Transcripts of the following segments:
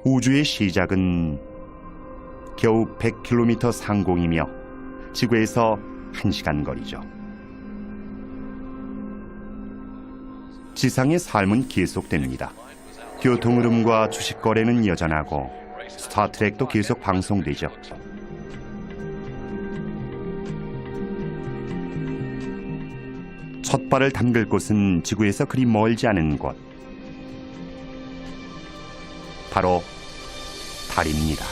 우주의 시작은 겨우 100km 상공이며 지구에서 1시간 거리죠. 지상의 삶은 계속됩니다. 교통 흐름과 주식 거래는 여전하고 스타트랙도 계속 방송되죠. 첫 발을 담글 곳은 지구에서 그리 멀지 않은 곳, 바로 달입니다.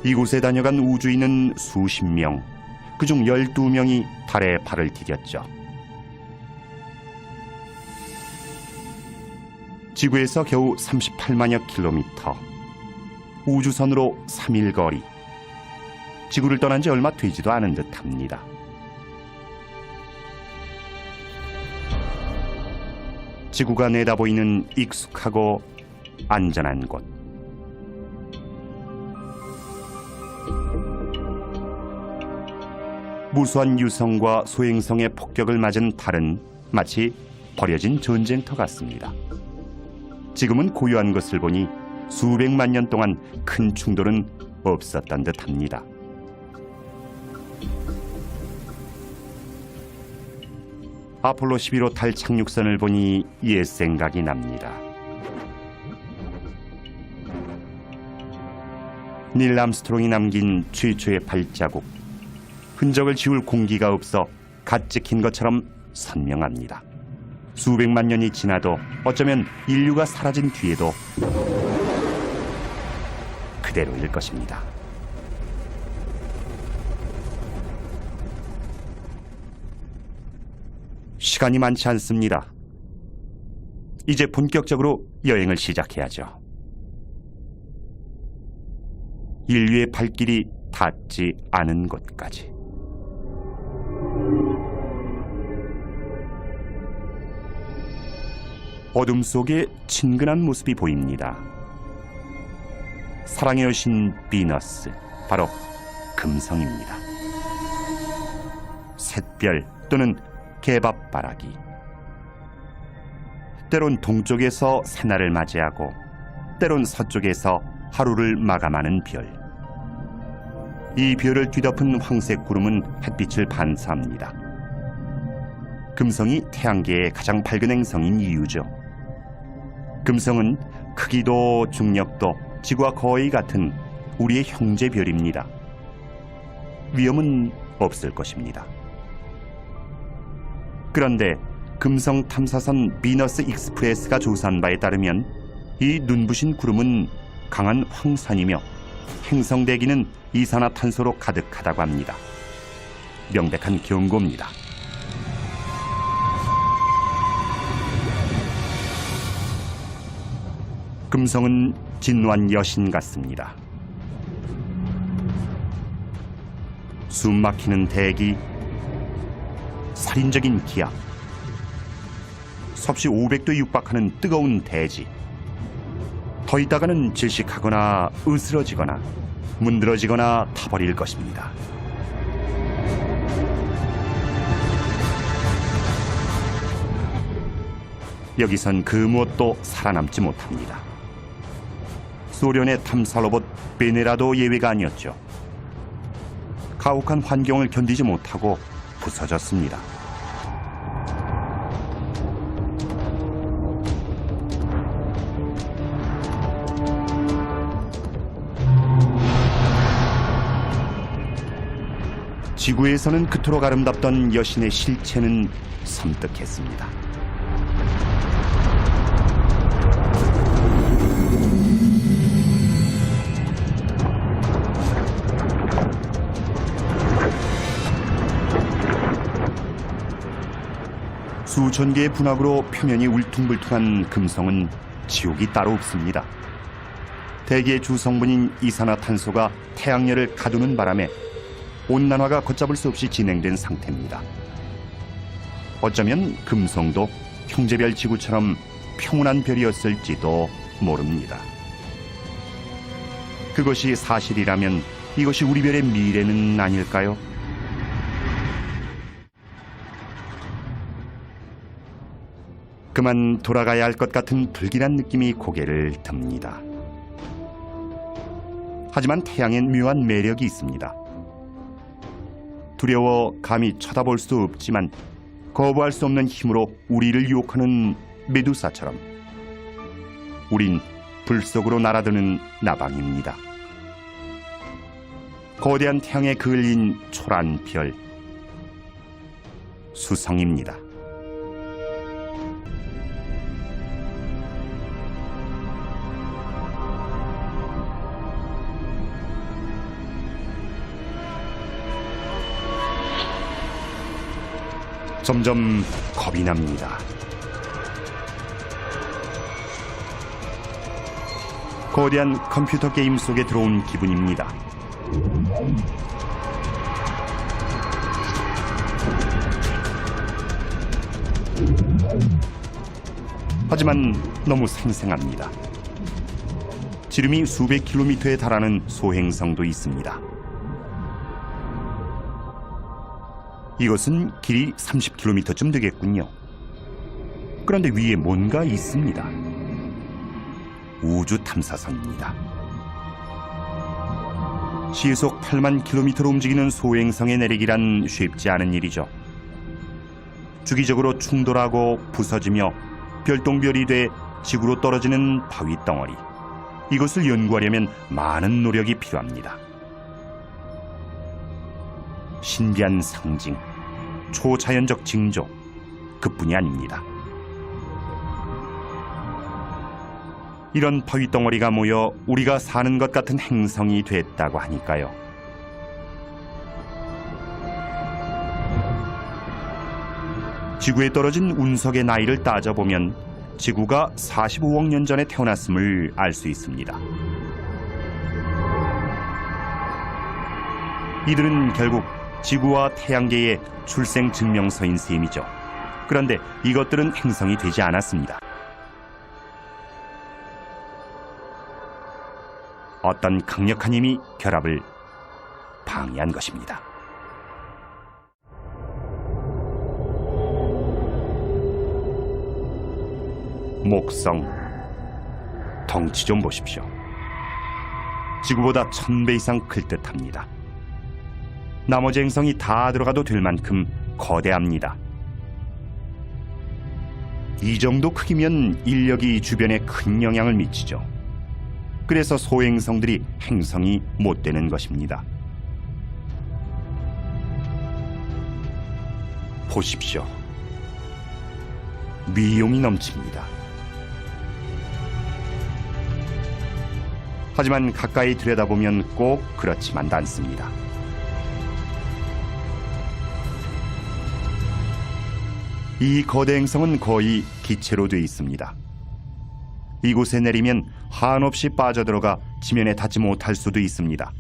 이곳에 다녀간 우주인은 수십 명, 그중 12명이 달에 발을 디뎠죠. 지구에서 겨우 38만여 킬로미터, 우주선으로 3일 거리, 지구를 떠난 지 얼마 되지도 않은 듯합니다. 지구가 내다보이는 익숙하고 안전한 곳, 무수한 유성과 소행성의 폭격을 맞은 달은 마치 버려진 전쟁터 같습니다. 지금은 고요한 것을 보니 수백만 년 동안 큰 충돌은 없었던 듯합니다. 아폴로 11호 달 착륙선을 보니 옛 생각이 납니다. 닐 암스트롱이 남긴 최초의 발자국, 흔적을 지울 공기가 없어 갓 찍힌 것처럼 선명합니다. 수백만 년이 지나도 어쩌면 인류가 사라진 뒤에도 그대로일 것입니다. 시간이 많지 않습니다. 이제 본격적으로 여행을 시작해야죠. 인류의 발길이 닿지 않은 곳까지. 어둠 속에 친근한 모습이 보입니다. 사랑의 여신 비너스, 바로 금성입니다. 샛별 또는 개밥바라기, 때론 동쪽에서 새날을 맞이하고 때론 서쪽에서 하루를 마감하는 별. 이 별을 뒤덮은 황색 구름은 햇빛을 반사합니다. 금성이 태양계의 가장 밝은 행성인 이유죠. 금성은 크기도 중력도 지구와 거의 같은 우리의 형제별입니다. 위험은 없을 것입니다. 그런데 금성 탐사선 비너스 익스프레스가 조사한 바에 따르면 이 눈부신 구름은 강한 황산이며 행성 대기는 이산화탄소로 가득하다고 합니다. 명백한 경고입니다. 금성은 진노한 여신 같습니다. 숨막히는 대기, 살인적인 기압, 섭씨 500도에 육박하는 뜨거운 대지, 더 있다가는 질식하거나 으스러지거나 문드러지거나 타버릴 것입니다. 여기선 그 무엇도 살아남지 못합니다. 소련의 탐사 로봇 베네라도 예외가 아니었죠. 가혹한 환경을 견디지 못하고 부서졌습니다. 지구에서는 그토록 아름답던 여신의 실체는 섬뜩했습니다. 수천 개의 분화구로 표면이 울퉁불퉁한 금성은 지옥이 따로 없습니다. 대기의 주성분인 이산화탄소가 태양열을 가두는 바람에 온난화가 걷잡을 수 없이 진행된 상태입니다. 어쩌면 금성도 형제별 지구처럼 평온한 별이었을지도 모릅니다. 그것이 사실이라면 이것이 우리 별의 미래는 아닐까요? 그만 돌아가야 할 것 같은 불길한 느낌이 고개를 듭니다. 하지만 태양엔 묘한 매력이 있습니다. 두려워 감히 쳐다볼 수 없지만 거부할 수 없는 힘으로 우리를 유혹하는 메두사처럼 우린 불 속으로 날아드는 나방입니다. 거대한 태양에 그을린 초란 별, 수성입니다. 점점 겁이 납니다. 거대한 컴퓨터 게임 속에 들어온 기분입니다. 하지만 너무 생생합니다. 지름이 수백 킬로미터에 달하는 소행성도 있습니다. 이것은 길이 30km쯤 되겠군요. 그런데 위에 뭔가 있습니다. 우주 탐사선입니다. 시속 8만 킬로미터로 움직이는 소행성의 내리기란 쉽지 않은 일이죠. 주기적으로 충돌하고 부서지며 별똥별이 돼 지구로 떨어지는 바위 덩어리. 이것을 연구하려면 많은 노력이 필요합니다. 신비한 상징, 초자연적 징조, 그뿐이 아닙니다. 이런 바위 덩어리가 모여 우리가 사는 것 같은 행성이 됐다고 하니까요. 지구에 떨어진 운석의 나이를 따져보면 지구가 45억 년 전에 태어났음을 알 수 있습니다. 이들은 결국 지구와 태양계의 출생 증명서인 셈이죠. 그런데 이것들은 행성이 되지 않았습니다. 어떤 강력한 힘이 결합을 방해한 것입니다. 목성, 덩치 좀 보십시오. 지구보다 1000배 이상 클 듯합니다. 나머지 행성이 다 들어가도 될 만큼 거대합니다. 이 정도 크기면 인력이 주변에 큰 영향을 미치죠. 그래서 소행성들이 행성이 못 되는 것입니다. 보십시오. 미용이 넘칩니다. 하지만 가까이 들여다보면 꼭 그렇지만도 않습니다. 이 거대 행성은 거의 기체로 되어 있습니다. 이곳에 내리면 한없이 빠져들어가 지면에 닿지 못할 수도 있습니다.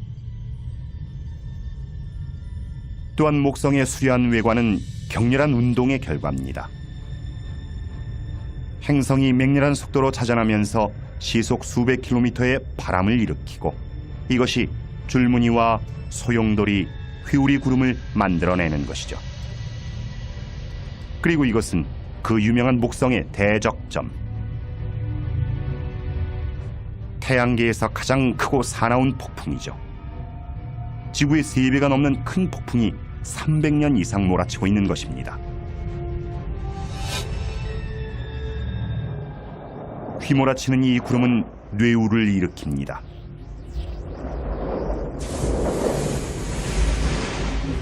또한 목성의 수려한 외관은 격렬한 운동의 결과입니다. 행성이 맹렬한 속도로 자전하면서 시속 수백 킬로미터의 바람을 일으키고 이것이 줄무늬와 소용돌이, 회오리 구름을 만들어내는 것이죠. 그리고 이것은 그 유명한 목성의 대적점, 태양계에서 가장 크고 사나운 폭풍이죠. 지구의 3배가 넘는 큰 폭풍이 300년 이상 몰아치고 있는 것입니다. 휘몰아치는 이 구름은 뇌우를 일으킵니다.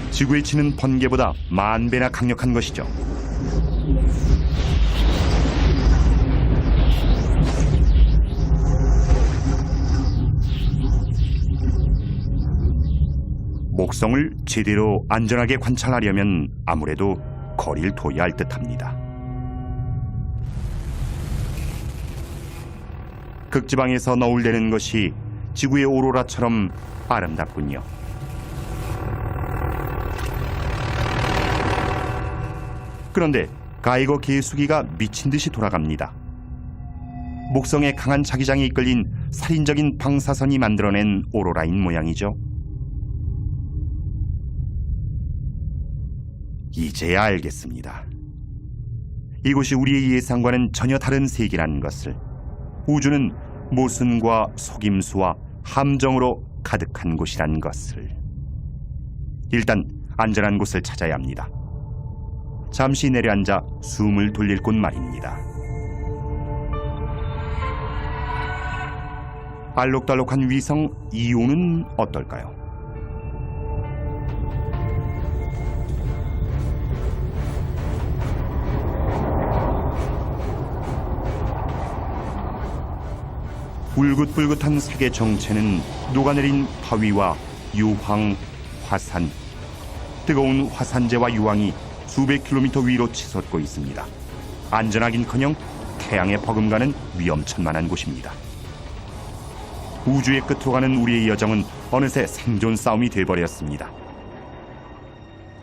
지구에 치는 번개보다 10,000배나 강력한 것이죠. 목성을 제대로 안전하게 관찰하려면 아무래도 거리를 둬야 할 듯합니다. 극지방에서 너울대는 것이 지구의 오로라처럼 아름답군요. . 그런데 가이거 개수기가 미친 듯이 돌아갑니다. 목성의 강한 자기장에 이끌린 살인적인 방사선이 만들어낸 오로라인 모양이죠. 이제야 알겠습니다. 이곳이 우리의 예상과는 전혀 다른 세계라는 것을. 우주는 모순과 속임수와 함정으로 가득한 곳이란 것을. 일단 안전한 곳을 찾아야 합니다. 잠시 내려앉아 숨을 돌릴 곳 말입니다. 알록달록한 위성 이오는 어떨까요? 울긋불긋한 색의 정체는 녹아내린 바위와 유황, 화산, 뜨거운 화산재와 유황이 수백 킬로미터 위로 치솟고 있습니다. 안전하긴커녕 태양에 버금가는 위험천만한 곳입니다. 우주의 끝으로 가는 우리의 여정은 어느새 생존 싸움이 돼버렸습니다.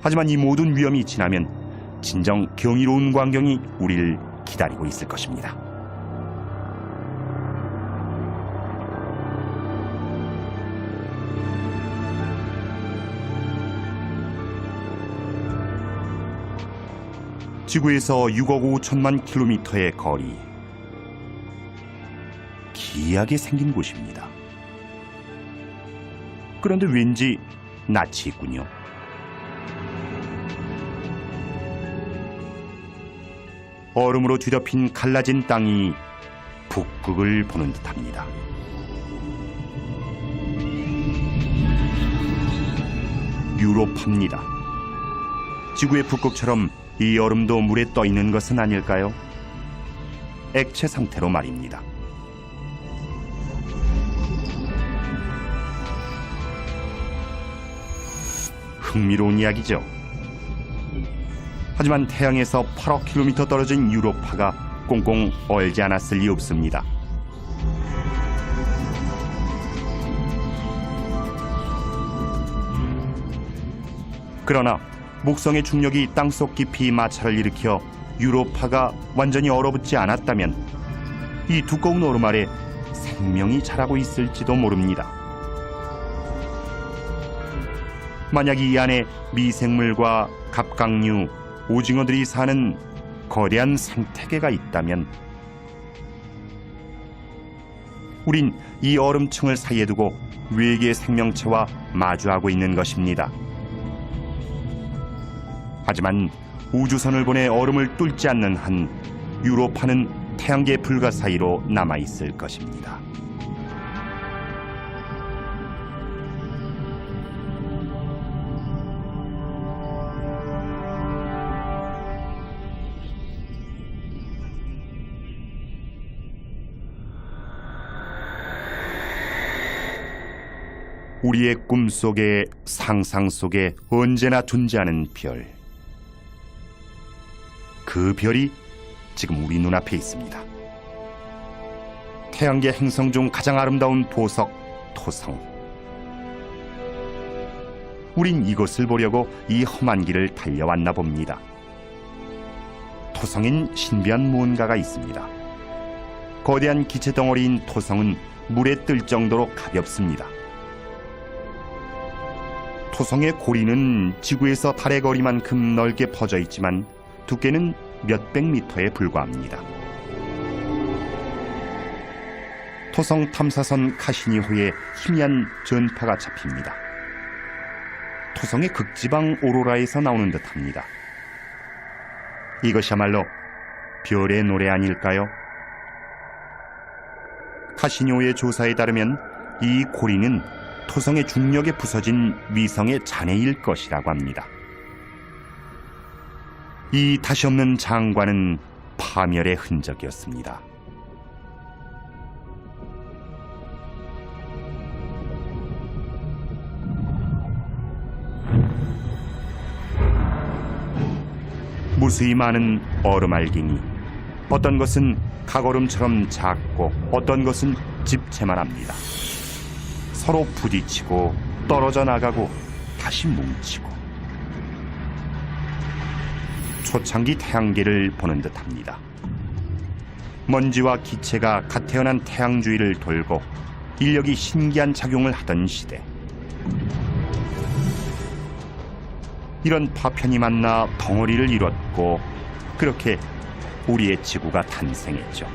하지만 이 모든 위험이 지나면 진정 경이로운 광경이 우리를 기다리고 있을 것입니다. 지구에서 6억 5천만 킬로미터의 거리. 기이하게 생긴 곳입니다. 그런데 왠지 낯이 있군요. 얼음으로 뒤덮인 갈라진 땅이 북극을 보는 듯합니다. 유로파입니다. 지구의 북극처럼 이 얼음도 물에 떠 있는 것은 아닐까요? 액체 상태로 말입니다. 흥미로운 이야기죠. 하지만 태양에서 8억 킬로미터 떨어진 유로파가 꽁꽁 얼지 않았을 리 없습니다. 그러나 목성의 중력이 땅속 깊이 마찰을 일으켜 유로파가 완전히 얼어붙지 않았다면 이 두꺼운 얼음 아래 생명이 자라고 있을지도 모릅니다. 만약 이 안에 미생물과 갑각류, 오징어들이 사는 거대한 생태계가 있다면 우린 이 얼음층을 사이에 두고 외계 생명체와 마주하고 있는 것입니다. 하지만 우주선을 보내 얼음을 뚫지 않는 한 유로파는 태양계 불가 사이로 남아있을 것입니다. 우리의 꿈속에 상상 속에 언제나 존재하는 별. 그 별이 지금 우리 눈앞에 있습니다. 태양계 행성 중 가장 아름다운 보석, 토성. 우린 이것을 보려고 이 험한 길을 달려왔나 봅니다. 토성엔 신비한 무언가가 있습니다. 거대한 기체 덩어리인 토성은 물에 뜰 정도로 가볍습니다. 토성의 고리는 지구에서 달의 거리만큼 넓게 퍼져 있지만 두께는 몇백 미터에 불과합니다. 토성 탐사선 카시니호에 희미한 전파가 잡힙니다. 토성의 극지방 오로라에서 나오는 듯합니다. 이것이야말로 별의 노래 아닐까요? 카시니호의 조사에 따르면 이 고리는 토성의 중력에 부서진 위성의 잔해일 것이라고 합니다. 이 다시 없는 장관은 파멸의 흔적이었습니다. 무수히 많은 얼음알갱이, 어떤 것은 각얼음처럼 작고 어떤 것은 집채만 합니다. 서로 부딪히고 떨어져 나가고 다시 뭉치고. 초창기 태양계를 보는 듯합니다. 먼지와 기체가 갓 태어난 태양 주위를 돌고 인력이 신기한 작용을 하던 시대. 이런 파편이 만나 덩어리를 이뤘고 그렇게 우리의 지구가 탄생했죠.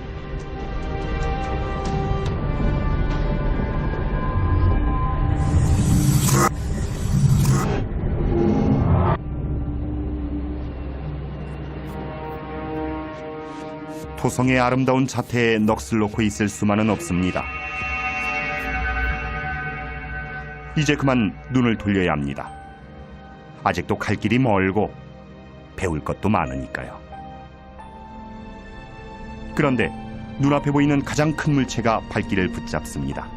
토성의 아름다운 자태에 넋을 놓고 있을 수만은 없습니다. 이제 그만 눈을 돌려야 합니다. 아직도 갈 길이 멀고 배울 것도 많으니까요. 그런데 눈앞에 보이는 가장 큰 물체가 발길을 붙잡습니다.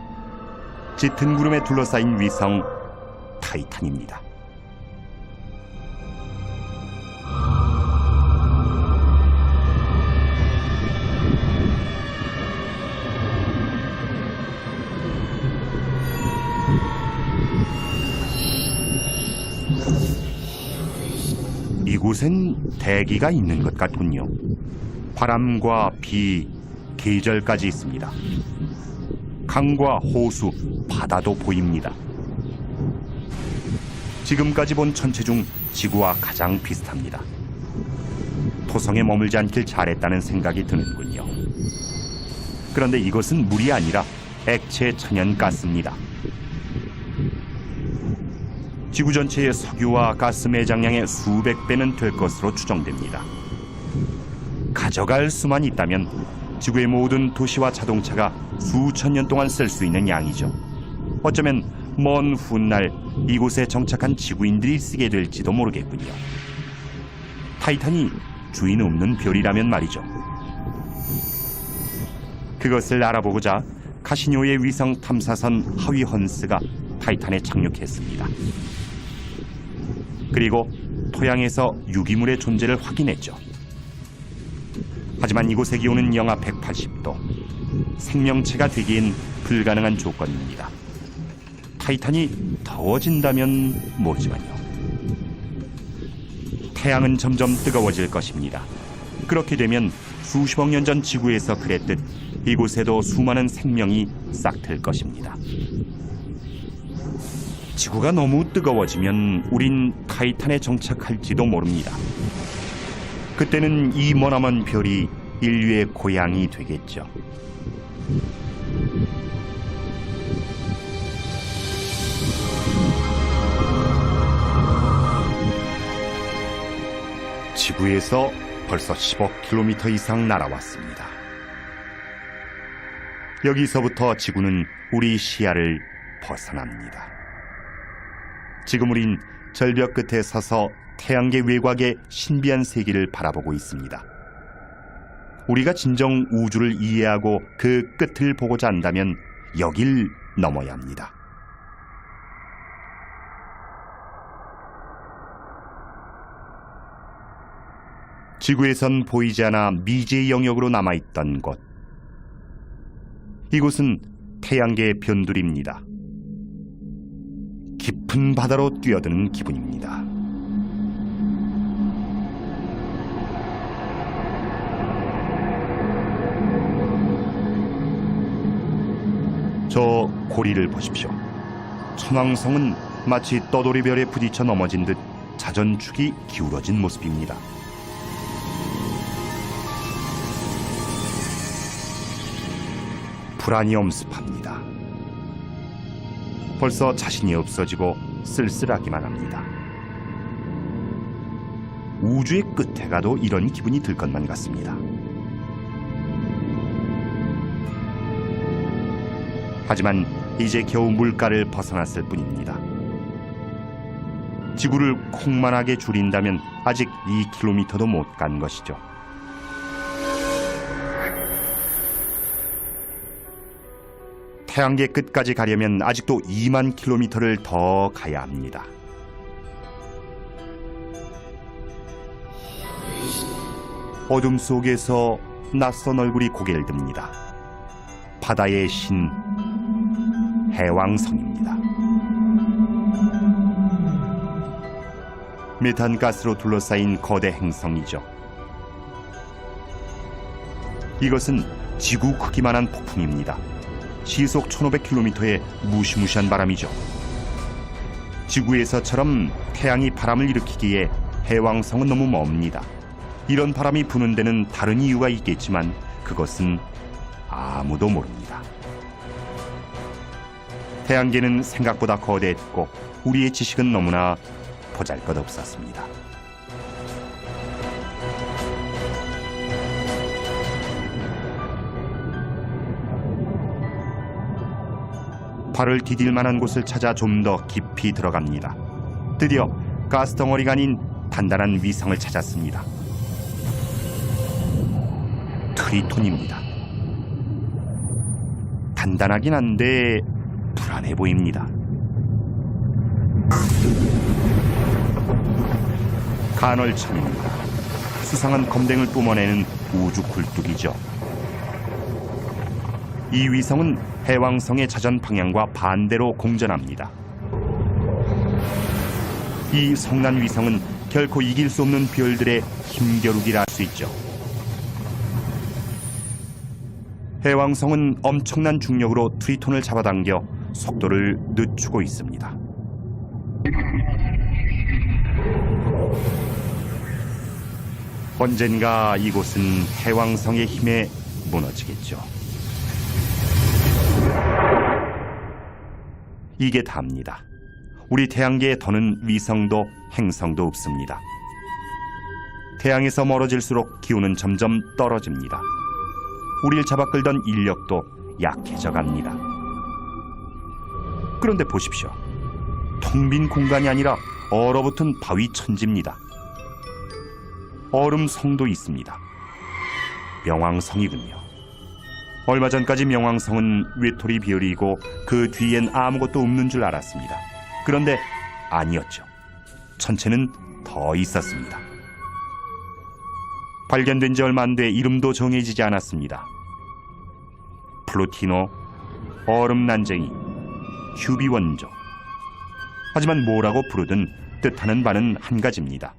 짙은 구름에 둘러싸인 위성 타이탄입니다. 이곳엔 대기가 있는 것 같군요. 바람과 비, 계절까지 있습니다. 강과 호수, 바다도 보입니다. 지금까지 본 천체 중 지구와 가장 비슷합니다. 토성에 머물지 않길 잘했다는 생각이 드는군요. 그런데 이것은 물이 아니라 액체 천연가스입니다. 지구 전체의 석유와 가스 매장량의 수백 배는 될 것으로 추정됩니다. 가져갈 수만 있다면 지구의 모든 도시와 자동차가 수천 년 동안 쓸 수 있는 양이죠. 어쩌면 먼 훗날 이곳에 정착한 지구인들이 쓰게 될지도 모르겠군요. 타이탄이 주인 없는 별이라면 말이죠. 그것을 알아보고자 카시니오의 위성 탐사선 하위 헌스가 타이탄에 착륙했습니다. 그리고 토양에서 유기물의 존재를 확인했죠. 하지만 이곳의 기온은 영하 180도. 생명체가 되기엔 불가능한 조건입니다. 타이탄이 더워진다면 모르지만요. 태양은 점점 뜨거워질 것입니다. 그렇게 되면 수십억 년 전 지구에서 그랬듯 이곳에도 수많은 생명이 싹틀 것입니다. 지구가 너무 뜨거워지면 우린 타이탄에 정착할지도 모릅니다. 그때는 이 머나먼 별이 인류의 고향이 되겠죠. 지구에서 벌써 10억 km 이상 날아왔습니다. 여기서부터 지구는 우리 시야를 벗어납니다. 지금 우린 절벽 끝에 서서 태양계 외곽의 신비한 세계를 바라보고 있습니다. 우리가 진정 우주를 이해하고 그 끝을 보고자 한다면 여길 넘어야 합니다. 지구에선 보이지 않아 미지의 영역으로 남아있던 곳. 이곳은 태양계의 변두리입니다. 깊은 바다로 뛰어드는 기분입니다. 저 고리를 보십시오. 천왕성은 마치 떠돌이별에 부딪혀 넘어진 듯 자전축이 기울어진 모습입니다. 불안이 엄습합니다. 벌써 자신이 없어지고 쓸쓸하기만 합니다. 우주의 끝에 가도 이런 기분이 들 것만 같습니다. 하지만 이제 겨우 물가를 벗어났을 뿐입니다. 지구를 콩만하게 줄인다면 아직 2km도 못 간 것이죠. 태양계 끝까지 가려면 아직도 2만 km를 더 가야 합니다. 어둠 속에서 낯선 얼굴이 고개를 듭니다. 바다의 신, 해왕성입니다. 메탄가스로 둘러싸인 거대 행성이죠. 이것은 지구 크기만한 폭풍입니다. 시속 1500km의 무시무시한 바람이죠. 지구에서처럼 태양이 바람을 일으키기에 해왕성은 너무 멉니다. 이런 바람이 부는 데는 다른 이유가 있겠지만 그것은 아무도 모릅니다. 태양계는 생각보다 거대했고 우리의 지식은 너무나 보잘것없었습니다. 발을 디딜 만한 곳을 찾아 좀 더 깊이 들어갑니다. 드디어 가스덩어리가 아닌 단단한 위성을 찾았습니다. 트리톤입니다. 단단하긴 한데 불안해 보입니다. 간헐천입니다. 수상한 검댕을 뿜어내는 우주 굴뚝이죠. 이 위성은 해왕성의 자전 방향과 반대로 공전합니다. 이 성난 위성은 결코 이길 수 없는 별들의 힘겨루기라 할 수 있죠. 해왕성은 엄청난 중력으로 트리톤을 잡아당겨 속도를 늦추고 있습니다. 언젠가 이곳은 해왕성의 힘에 무너지겠죠. 이게 답니다. 우리 태양계에 더는 위성도 행성도 없습니다. 태양에서 멀어질수록 기온은 점점 떨어집니다. 우리를 잡아끌던 인력도 약해져 갑니다. 그런데 보십시오. 텅 빈 공간이 아니라 얼어붙은 바위 천지입니다. 얼음성도 있습니다. 명왕성이군요. 얼마 전까지 명왕성은 외톨이 별이고 그 뒤엔 아무것도 없는 줄 알았습니다. 그런데 아니었죠. 전체는 더 있었습니다. 발견된 지 얼마 안 돼 이름도 정해지지 않았습니다. 플루티노, 얼음난쟁이, 휴비원조. 하지만 뭐라고 부르든 뜻하는 바는 한 가지입니다.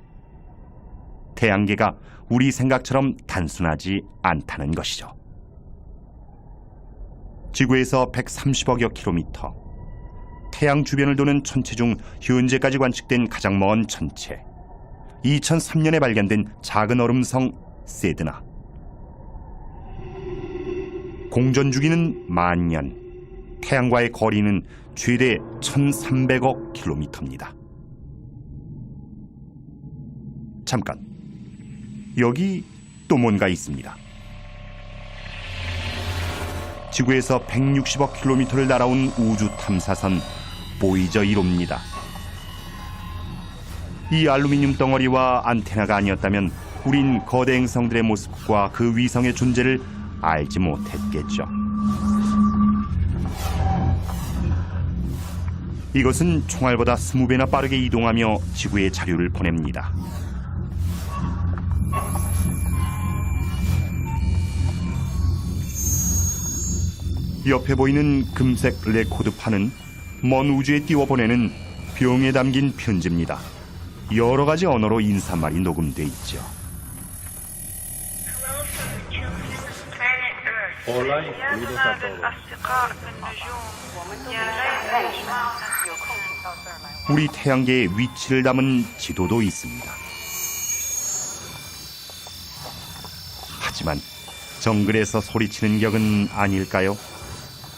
태양계가 우리 생각처럼 단순하지 않다는 것이죠. 지구에서 130억여 킬로미터, 태양 주변을 도는 천체 중 현재까지 관측된 가장 먼 천체, 2003년에 발견된 작은 얼음성 세드나. 공전 주기는 만년, 태양과의 거리는 최대 1300억 킬로미터입니다. 잠깐, 여기 또 뭔가 있습니다. 지구에서 160억 킬로미터를 날아온 우주 탐사선 보이저 1호입니다. 이 알루미늄 덩어리와 안테나가 아니었다면 우린 거대 행성들의 모습과 그 위성의 존재를 알지 못했겠죠. 이것은 총알보다 20배나 빠르게 이동하며 지구에 자료를 보냅니다. 옆에 보이는 금색 레코드판은 먼 우주에 띄워보내는 병에 담긴 편지입니다. 여러 가지 언어로 인사말이 녹음돼 있죠. 우리 태양계의 위치를 담은 지도도 있습니다. 하지만 정글에서 소리치는 격은 아닐까요?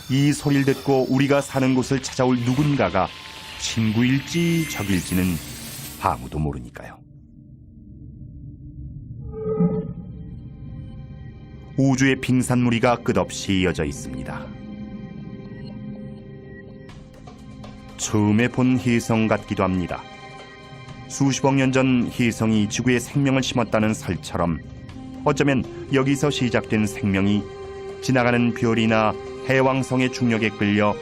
이 소리를 듣고 우리가 사는 곳을 찾아올 누군가가 친구일지 적일지는 아무도 모르니까요. 우주의 빙산무리가 끝없이 이어져 있습니다. 처음에 본 혜성 같기도 합니다. 수십억 년 전 혜성이 지구에 생명을 심었다는 설처럼 어쩌면 여기서 시작된 생명이 지나가는 별이나 해왕성의 중력에 끌려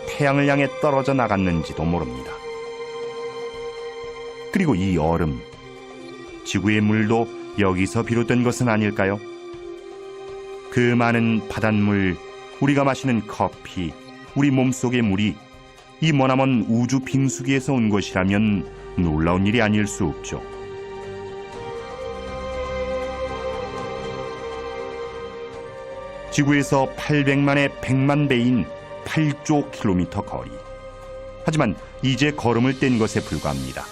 태양을 향해 떨어져 나갔는지도 모릅니다. 그리고 이 얼음, 지구의 물도 여기서 비롯된 것은 아닐까요? 그 많은 바닷물, 우리가 마시는 커피, 우리 몸속의 물이 이 머나먼 우주 빙수기에서 온 것이라면 놀라운 일이 아닐 수 없죠. 지구에서 800만의 100만 배인 8조 킬로미터 거리. 하지만 이제 걸음을 뗀 것에 불과합니다.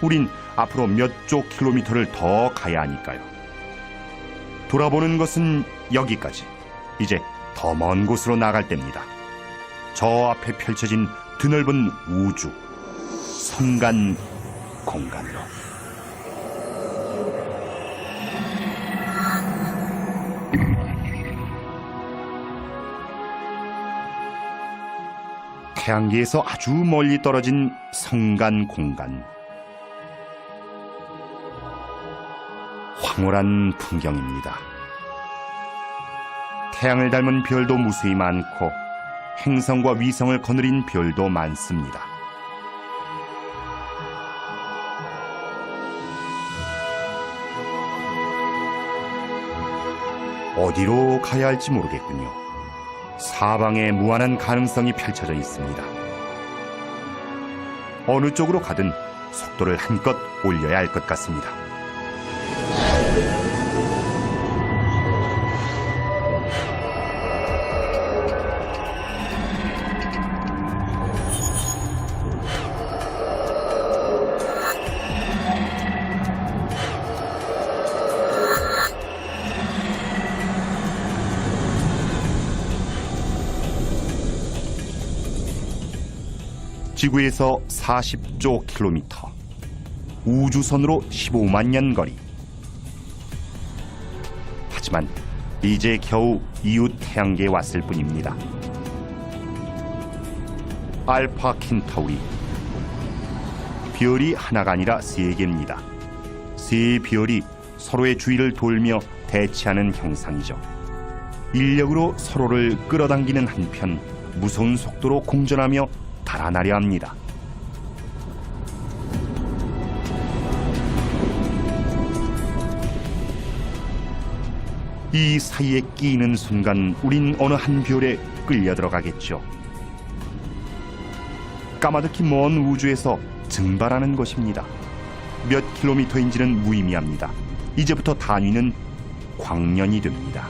우린 앞으로 몇 조 킬로미터를 더 가야 하니까요. 돌아보는 것은 여기까지. 이제 더 먼 곳으로 나갈 때입니다. 저 앞에 펼쳐진 드넓은 우주, 선간 공간으로. 태양계에서 아주 멀리 떨어진 성간 공간. 황홀한 풍경입니다. 태양을 닮은 별도 무수히 많고 행성과 위성을 거느린 별도 많습니다. 어디로 가야 할지 모르겠군요. 사방에 무한한 가능성이 펼쳐져 있습니다. 어느 쪽으로 가든 속도를 한껏 올려야 할 것 같습니다. 지구에서 40조 킬로미터, 우주선으로 15만 년 거리. 하지만 이제 겨우 이웃 태양계에 왔을 뿐입니다. 알파 켄타우리. 별이 하나가 아니라 3개입니다. 3별이 서로의 주위를 돌며 대치하는 형상이죠. 인력으로 서로를 끌어당기는 한편 무서운 속도로 공전하며 달아나려 합니다. 이 사이에 끼이는 순간 우린 어느 한 별에 끌려 들어가겠죠. 까마득히 먼 우주에서 증발하는 것입니다. 몇 킬로미터인지는 무의미합니다. 이제부터 단위는 광년이 됩니다.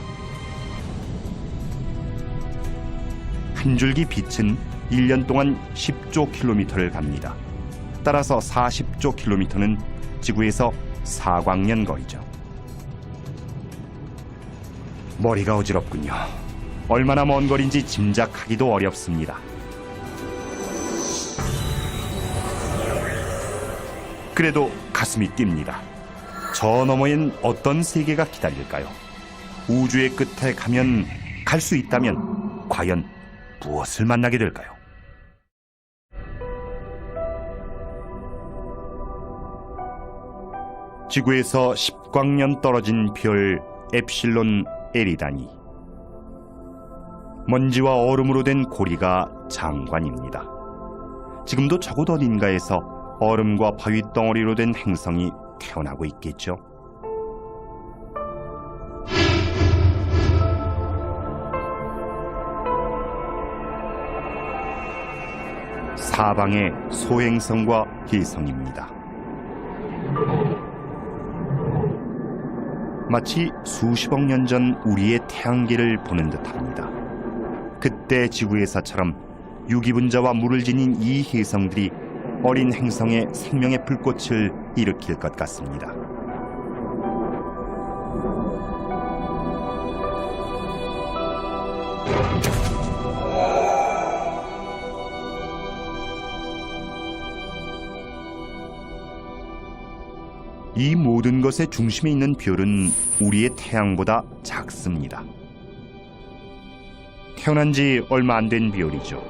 한 줄기 빛은 1년 동안 10조 킬로미터를 갑니다. 따라서 40조 킬로미터는 지구에서 4광년 거리죠. 머리가 어지럽군요. 얼마나 먼 거리인지 짐작하기도 어렵습니다. 그래도 가슴이 뜁니다. 저 너머엔 어떤 세계가 기다릴까요? 우주의 끝에 가면, 갈 수 있다면 과연 무엇을 만나게 될까요? 지구에서 10광년 떨어진 별 엡실론 에리다니. 먼지와 얼음으로 된 고리가 장관입니다. 지금도 저곳 어딘가에서 얼음과 바위 덩어리로 된 행성이 태어나고 있겠죠. 사방의 소행성과 혜성입니다. 마치 수십억 년 전 우리의 태양계를 보는 듯합니다. 그때 지구에서처럼 유기분자와 물을 지닌 이 혜성들이 어린 행성에 생명의 불꽃을 일으킬 것 같습니다. 이 모든 것의 중심에 있는 별은 우리의 태양보다 작습니다. 태어난 지 얼마 안 된 별이죠.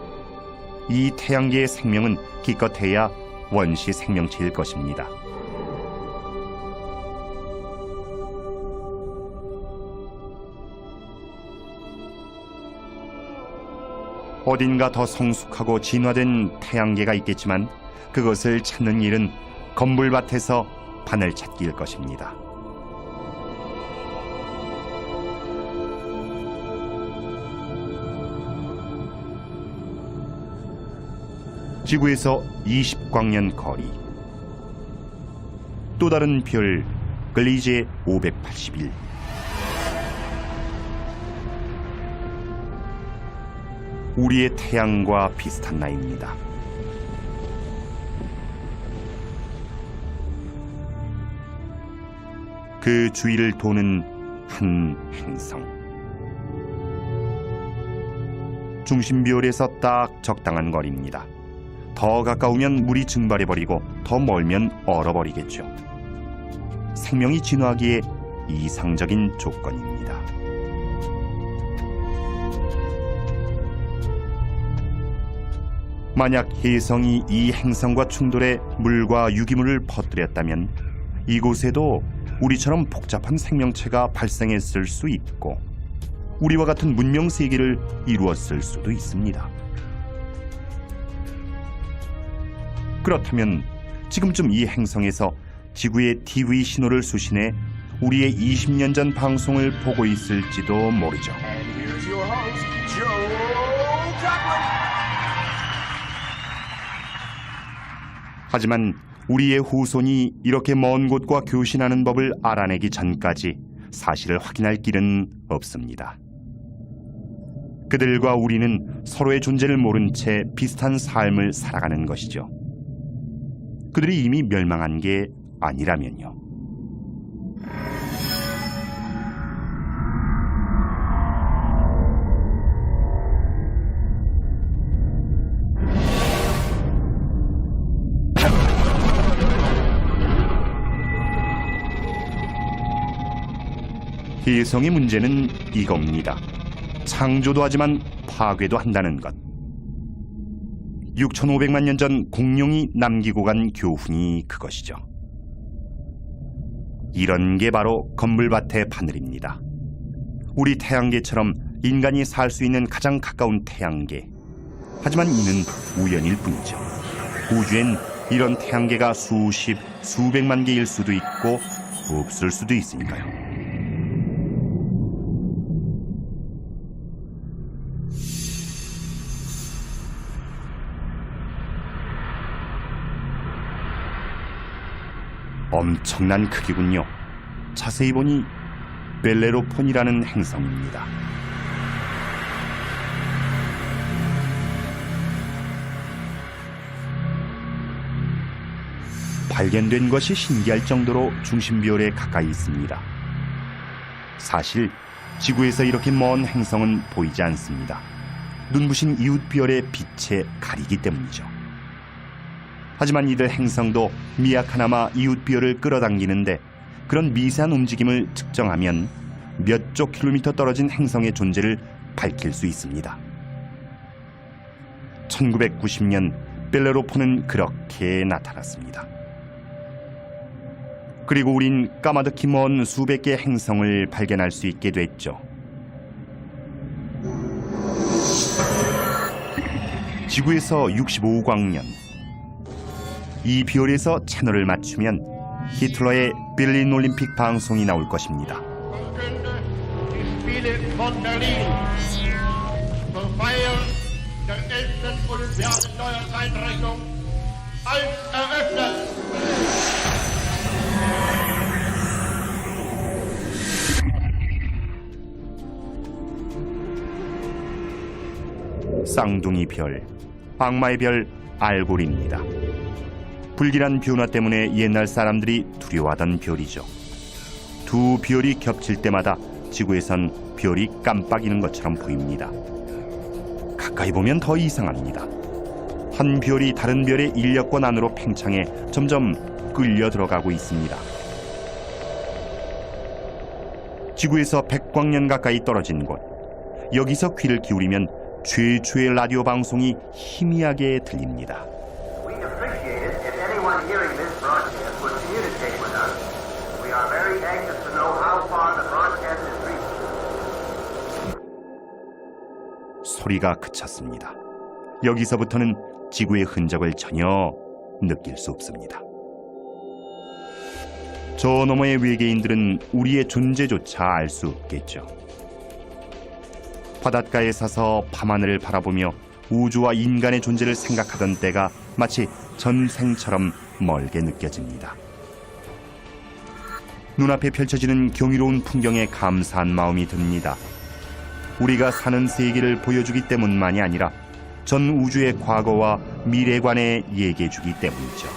이 태양계의 생명은 기껏해야 원시 생명체일 것입니다. 어딘가 더 성숙하고 진화된 태양계가 있겠지만 그것을 찾는 일은 건물밭에서 바늘 찾기일 것입니다. 지구에서 20광년 거리, 또 다른 별 글리제 581. 우리의 태양과 비슷한 나이입니다. 그 주위를 도는 한 행성. 중심비율에서 딱 적당한 거리입니다. 더 가까우면 물이 증발해버리고 더 멀면 얼어버리겠죠. 생명이 진화하기에 이상적인 조건입니다. 만약 혜성이 이 행성과 충돌해 물과 유기물을 퍼뜨렸다면 이곳에도 우리처럼 복잡한 생명체가 발생했을 수 있고 우리와 같은 문명 세계를 이루었을 수도 있습니다. 그렇다면 지금쯤 이 행성에서 지구의 TV 신호를 수신해 우리의 20년 전 방송을 보고 있을지도 모르죠. 하지만 우리의 후손이 이렇게 먼 곳과 교신하는 법을 알아내기 전까지 사실을 확인할 길은 없습니다. 그들과 우리는 서로의 존재를 모른 채 비슷한 삶을 살아가는 것이죠. 그들이 이미 멸망한 게 아니라면요. 혜성의 문제는 이겁니다. 창조도 하지만 파괴도 한다는 것. 6,500만 년 전 공룡이 남기고 간 교훈이 그것이죠. 이런 게 바로 건물밭의 바늘입니다. 우리 태양계처럼 인간이 살 수 있는 가장 가까운 태양계. 하지만 이는 우연일 뿐이죠. 우주엔 이런 태양계가 수십, 수백만 개일 수도 있고 없을 수도 있으니까요. 엄청난 크기군요. 자세히 보니 벨레로폰이라는 행성입니다. 발견된 것이 신기할 정도로 중심비율에 가까이 있습니다. 사실 지구에서 이렇게 먼 행성은 보이지 않습니다. 눈부신 이웃별의 빛에 가리기 때문이죠. 하지만 이들 행성도 미약하나마 이웃별을 끌어당기는데 그런 미세한 움직임을 측정하면 몇 조 킬로미터 떨어진 행성의 존재를 밝힐 수 있습니다. 1990년 벨레로폰은 그렇게 나타났습니다. 그리고 우린 까마득히 먼 수백 개의 행성을 발견할 수 있게 됐죠. 지구에서 65광년, 이 별에서 채널을 맞추면 히틀러의 베를린 올림픽 방송이 나올 것입니다. 쌍둥이 별, 악마의 별 알골입니다. 불길한 변화 때문에 옛날 사람들이 두려워하던 별이죠. 두 별이 겹칠 때마다 지구에선 별이 깜빡이는 것처럼 보입니다. 가까이 보면 더 이상합니다. 한 별이 다른 별의 인력권 안으로 팽창해 점점 끌려 들어가고 있습니다. 지구에서 100광년 가까이 떨어진 곳, 여기서 귀를 기울이면 최초의 라디오 방송이 희미하게 들립니다. 소리가 그쳤습니다. 여기서부터는 지구의 흔적을 전혀 느낄 수 없습니다. 저 너머의 외계인들은 우리의 존재조차 알 수 없겠죠. 바닷가에 서서 밤하늘을 바라보며 우주와 인간의 존재를 생각하던 때가 마치 전생처럼 멀게 느껴집니다. 눈앞에 펼쳐지는 경이로운 풍경에 감사한 마음이 듭니다. 우리가 사는 세계를 보여주기 때문만이 아니라 전 우주의 과거와 미래관에 얘기해주기 때문이죠.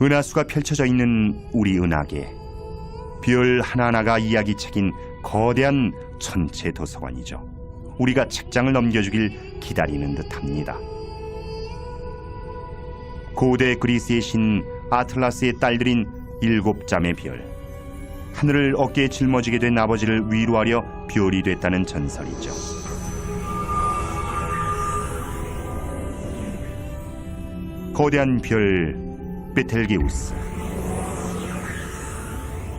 은하수가 펼쳐져 있는 우리 은하계, 별 하나하나가 이야기책인 거대한 천체 도서관이죠. 우리가 책장을 넘겨주길 기다리는 듯합니다. 고대 그리스의 신 아틀라스의 딸들인 7짬의 별, 하늘을 어깨에 짊어지게 된 아버지를 위로하려 별이 됐다는 전설이죠. 거대한 별 베텔게우스,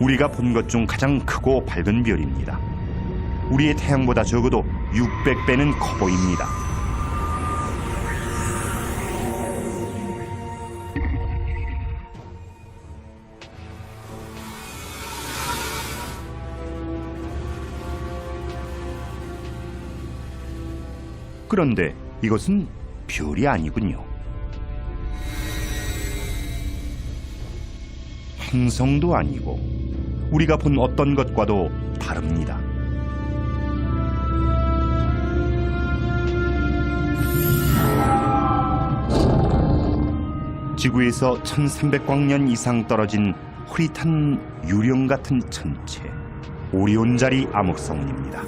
우리가 본 것 중 가장 크고 밝은 별입니다. 우리의 태양보다 적어도 600배는 커 보입니다. 그런데 이것은 별이 아니군요. 행성도 아니고 우리가 본 어떤 것과도 다릅니다. 지구에서 1300광년 이상 떨어진 흐릿한 유령 같은 천체, 오리온자리 암흑성운입니다.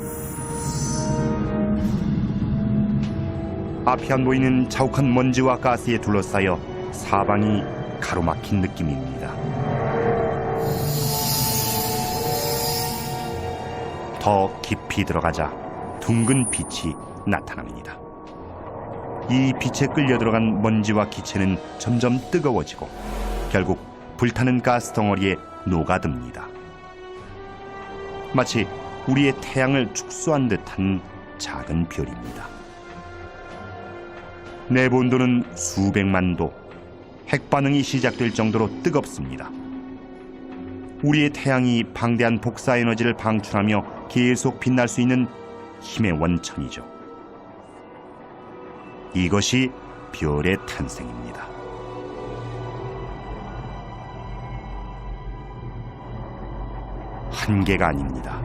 앞이 안 보이는 자욱한 먼지와 가스에 둘러싸여 사방이 가로막힌 느낌입니다. 더 깊이 들어가자 둥근 빛이 나타납니다. 이 빛에 끌려 들어간 먼지와 기체는 점점 뜨거워지고 결국 불타는 가스 덩어리에 녹아듭니다. 마치 우리의 태양을 축소한 듯한 작은 별입니다. 내본도는 수백만 도, 핵반응이 시작될 정도로 뜨겁습니다. 우리의 태양이 방대한 복사 에너지를 방출하며 계속 빛날 수 있는 힘의 원천이죠. 이것이 별의 탄생입니다. 한계가 아닙니다.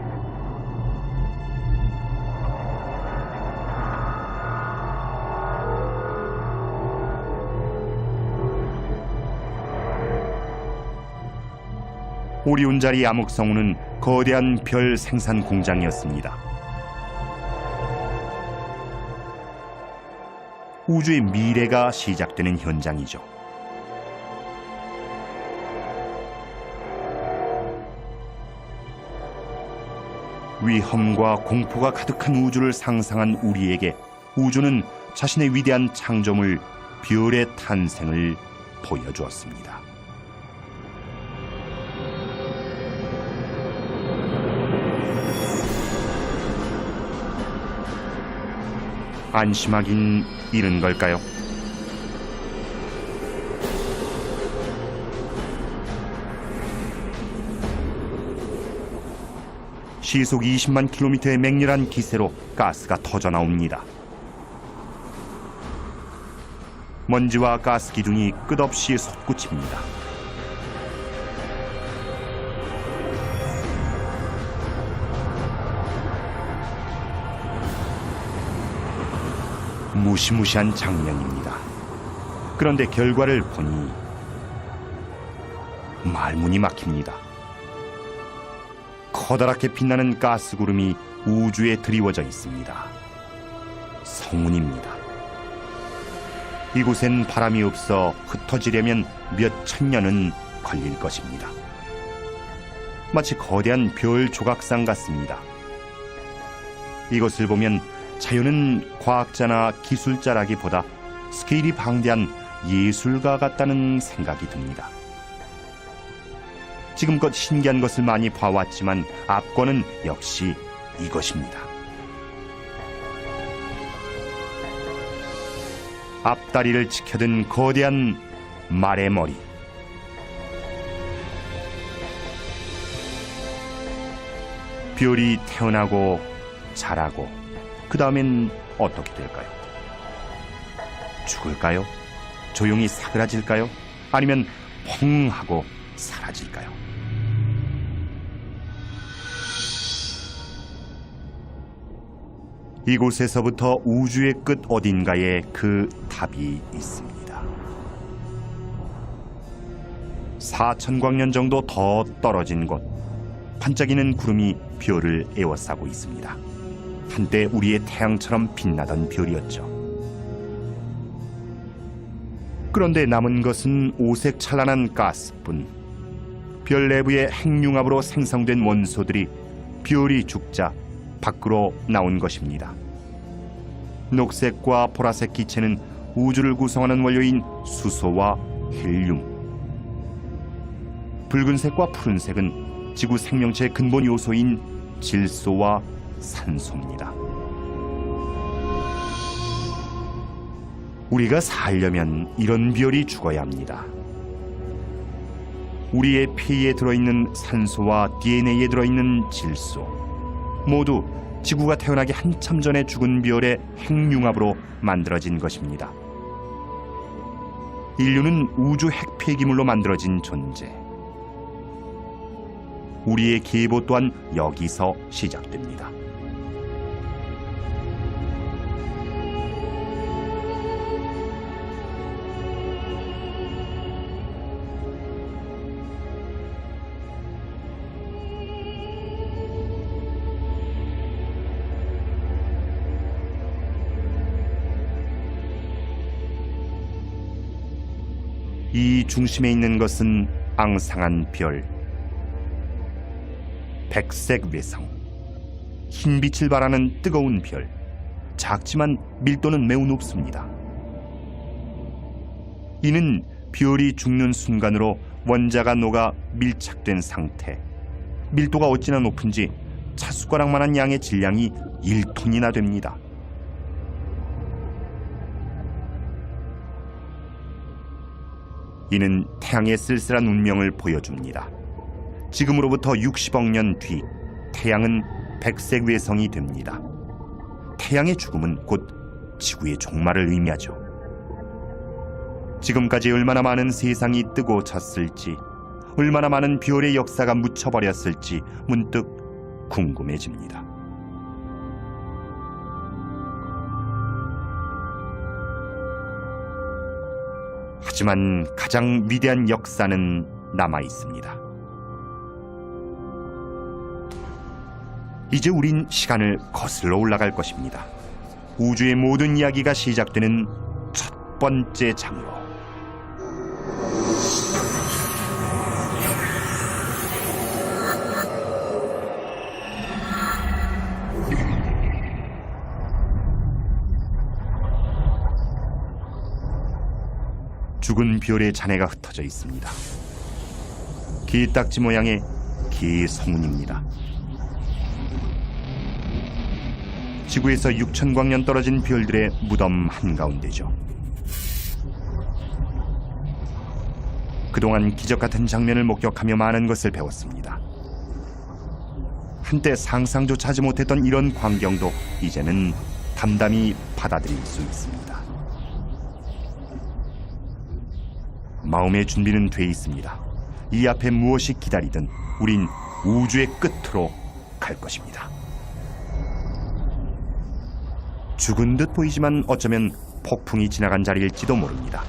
오리온자리 암흑성운은 거대한 별 생산 공장이었습니다. 우주의 미래가 시작되는 현장이죠. 위험과 공포가 가득한 우주를 상상한 우리에게 우주는 자신의 위대한 창조물 별의 탄생을 보여주었습니다. 안심하긴 이른 걸까요? 시속 20만 킬로미터의 맹렬한 기세로 가스가 터져 나옵니다. 먼지와 가스 기둥이 끝없이 솟구칩니다. 무시무시한 장면입니다. 그런데 결과를 보니 말문이 막힙니다. 커다랗게 빛나는 가스 구름이 우주에 드리워져 있습니다. 성운입니다. 이곳엔 바람이 없어 흩어지려면 몇 천년은 걸릴 것입니다. 마치 거대한 별 조각상 같습니다. 이것을 보면 자연은 과학자나 기술자라기보다 스케일이 방대한 예술가 같다는 생각이 듭니다. 지금껏 신기한 것을 많이 봐왔지만 압권은 역시 이것입니다. 앞다리를 치켜든 거대한 말의 머리, 별이 태어나고 자라고 그 다음엔 어떻게 될까요? 죽을까요? 조용히 사그라질까요? 아니면 펑 하고 사라질까요? 이곳에서부터 우주의 끝 어딘가에 그 답이 있습니다. 4,000광년 정도 더 떨어진 곳, 반짝이는 구름이 별을 에워싸고 있습니다. 한때 우리의 태양처럼 빛나던 별이었죠. 그런데 남은 것은 오색 찬란한 가스뿐. 별 내부의 핵융합으로 생성된 원소들이 별이 죽자 밖으로 나온 것입니다. 녹색과 보라색 기체는 우주를 구성하는 원료인 수소와 헬륨, 붉은색과 푸른색은 지구 생명체의 근본 요소인 질소와 산소입니다. 우리가 살려면 이런 별이 죽어야 합니다. 우리의 폐에 들어있는 산소와 DNA에 들어있는 질소, 모두 지구가 태어나기 한참 전에 죽은 별의 핵융합으로 만들어진 것입니다. 인류는 우주 핵폐기물로 만들어진 존재. 우리의 계보 또한 여기서 시작됩니다. 이 중심에 있는 것은 앙상한 별, 백색 외성, 흰빛을 발하는 뜨거운 별. 작지만 밀도는 매우 높습니다. 이는 별이 죽는 순간으로 원자가 녹아 밀착된 상태. 밀도가 어찌나 높은지 찻숟가락만한 양의 질량이 1톤이나 됩니다. 이는 태양의 쓸쓸한 운명을 보여줍니다. 지금으로부터 60억 년 뒤 태양은 백색 외성이 됩니다. 태양의 죽음은 곧 지구의 종말을 의미하죠. 지금까지 얼마나 많은 세상이 뜨고 졌을지, 얼마나 많은 별의 역사가 묻혀버렸을지 문득 궁금해집니다. 하지만 가장 위대한 역사는 남아 있습니다. 이제 우린 시간을 거슬러 올라갈 것입니다. 우주의 모든 이야기가 시작되는 첫 번째 장으로. 죽은 별의 잔해가 흩어져 있습니다. 개딱지 모양의 개의 성운입니다. 지구에서 6,000광년 떨어진 별들의 무덤 한가운데죠. 그동안 기적 같은 장면을 목격하며 많은 것을 배웠습니다. 한때 상상조차 하지 못했던 이런 광경도 이제는 담담히 받아들일 수 있습니다. 마음의 준비는 돼 있습니다. 이 앞에 무엇이 기다리든 우린 우주의 끝으로 갈 것입니다. 죽은 듯 보이지만 어쩌면 폭풍이 지나간 자리일지도 모릅니다.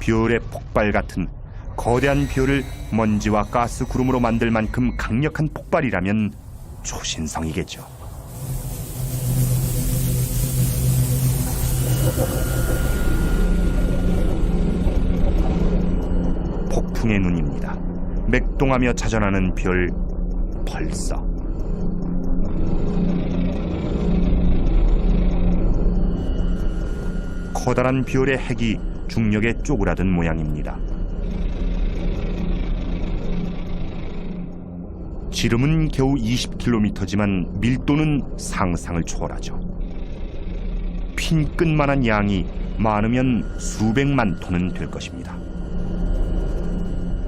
별의 폭발 같은 거대한 별을 먼지와 가스 구름으로 만들 만큼 강력한 폭발이라면 초신성이겠죠. 폭풍의 눈입니다. 맥동하며 자전하는 별, 벌써 커다란 별의 핵이 중력에 쪼그라든 모양입니다. 지름은 겨우 20km지만 밀도는 상상을 초월하죠. 핀 끝만한 양이 많으면 수백만 톤은 될 것입니다.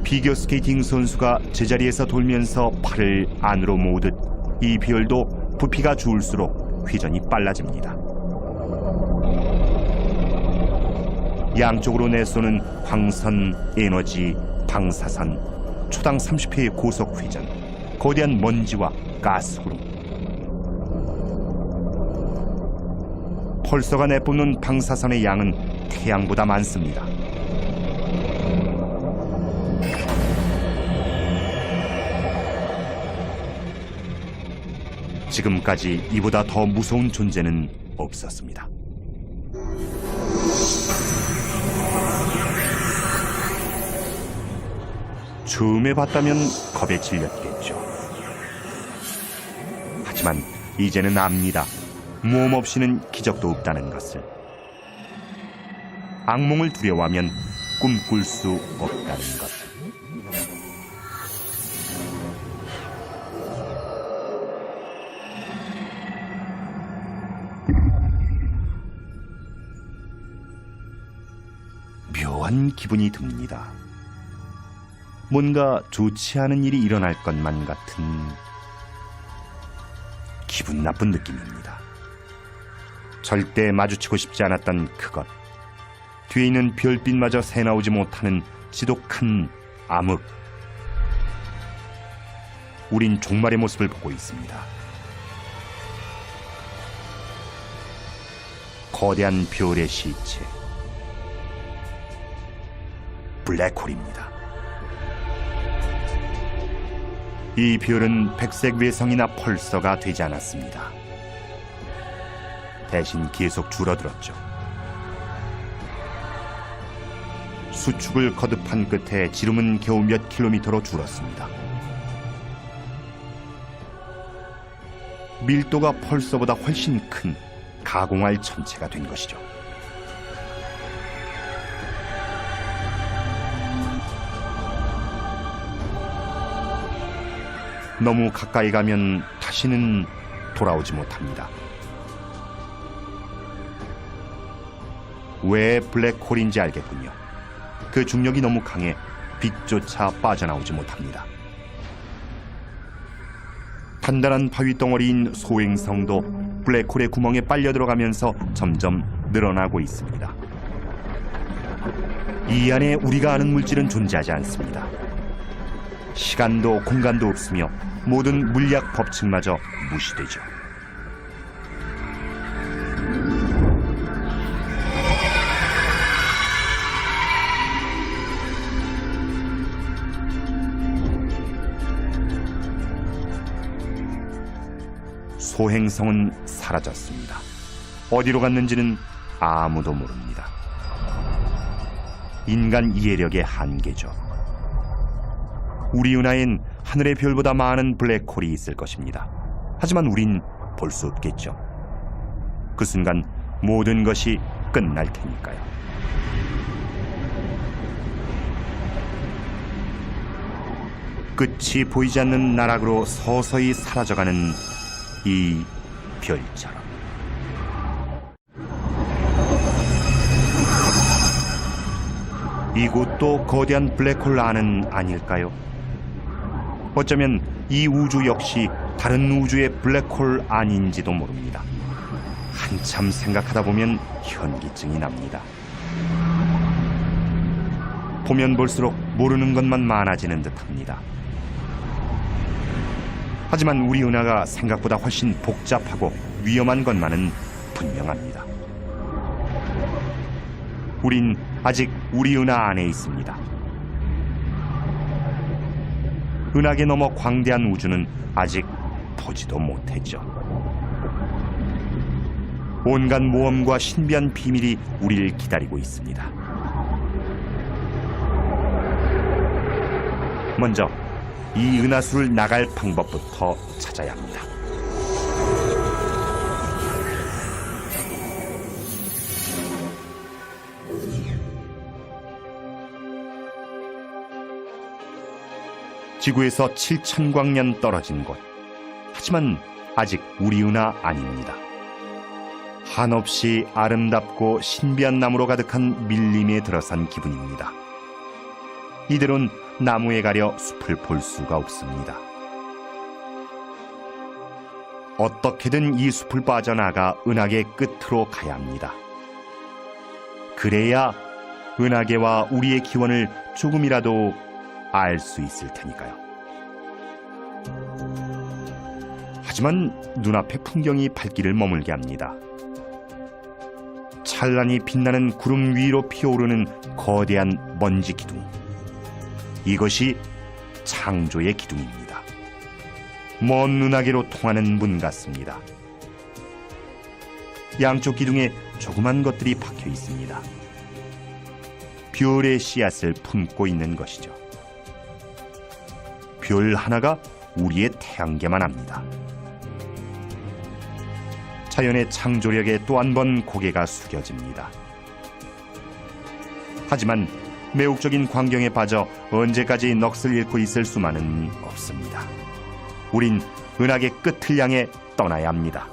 피겨스케이팅 선수가 제자리에서 돌면서 팔을 안으로 모으듯 이 별도 부피가 줄수록 회전이 빨라집니다. 양쪽으로 내쏘는 광선, 에너지, 방사선, 초당 30회의 고속 회전, 거대한 먼지와 가스구름. 펄서가 내뿜는 방사선의 양은 태양보다 많습니다. 지금까지 이보다 더 무서운 존재는 없었습니다. 처음에 봤다면 겁에 질렸겠죠. 하지만 이제는 압니다. 모험 없이는 기적도 없다는 것을. 악몽을 두려워하면 꿈꿀 수 없다는 것. 묘한 기분이 듭니다. 뭔가 좋지 않은 일이 일어날 것만 같은 기분 나쁜 느낌입니다. 절대 마주치고 싶지 않았던 그것. 뒤에 있는 별빛마저 새나오지 못하는 지독한 암흑. 우린 종말의 모습을 보고 있습니다. 거대한 별의 시체. 블랙홀입니다. 이 별은 백색 외성이나 펄서가 되지 않았습니다. 대신 계속 줄어들었죠. 수축을 거듭한 끝에 지름은 겨우 몇 킬로미터로 줄었습니다. 밀도가 펄서보다 훨씬 큰 가공할 천체가 된 것이죠. 너무 가까이 가면 다시는 돌아오지 못합니다. 왜 블랙홀인지 알겠군요. 그 중력이 너무 강해 빛조차 빠져나오지 못합니다. 단단한 바위 덩어리인 소행성도 블랙홀의 구멍에 빨려 들어가면서 점점 늘어나고 있습니다. 이 안에 우리가 아는 물질은 존재하지 않습니다. 시간도 공간도 없으며 모든 물리학 법칙마저 무시되죠. 소행성은 사라졌습니다. 어디로 갔는지는 아무도 모릅니다. 인간 이해력의 한계죠. 우리 은하엔 하늘의 별보다 많은 블랙홀이 있을 것입니다. 하지만 우린 볼 수 없겠죠. 그 순간 모든 것이 끝날 테니까요. 끝이 보이지 않는 나락으로 서서히 사라져가는 이 별처럼. 이곳도 거대한 블랙홀 안은 아닐까요? 어쩌면 이 우주 역시 다른 우주의 블랙홀 안인지도 모릅니다. 한참 생각하다 보면 현기증이 납니다. 보면 볼수록 모르는 것만 많아지는 듯합니다. 하지만 우리 은하가 생각보다 훨씬 복잡하고 위험한 것만은 분명합니다. 우린 아직 우리 은하 안에 있습니다. 은하계 너머 광대한 우주는 아직 보지도 못했죠. 온갖 모험과 신비한 비밀이 우리를 기다리고 있습니다. 먼저 이 은하수를 나갈 방법부터 찾아야 합니다. 지구에서 7,000광년 떨어진 곳. 하지만 아직 우리 은하 아닙니다. 한없이 아름답고 신비한 나무로 가득한 밀림에 들어선 기분입니다. 이대로는 나무에 가려 숲을 볼 수가 없습니다. 어떻게든 이 숲을 빠져나가 은하계 끝으로 가야 합니다. 그래야 은하계와 우리의 기원을 조금이라도 알 수 있을 테니까요. 하지만 눈앞의 풍경이 발길을 머물게 합니다. 찬란히 빛나는 구름 위로 피어오르는 거대한 먼지 기둥. 이것이 창조의 기둥입니다. 먼 은하계로 통하는 문 같습니다. 양쪽 기둥에 조그만 것들이 박혀 있습니다. 별의 씨앗을 품고 있는 것이죠. 별 하나가 우리의 태양계만 합니다. 자연의 창조력에 또 한 번 고개가 숙여집니다. 하지만 매혹적인 광경에 빠져 언제까지 넋을 잃고 있을 수만은 없습니다. 우린 은하계 끝을 향해 떠나야 합니다.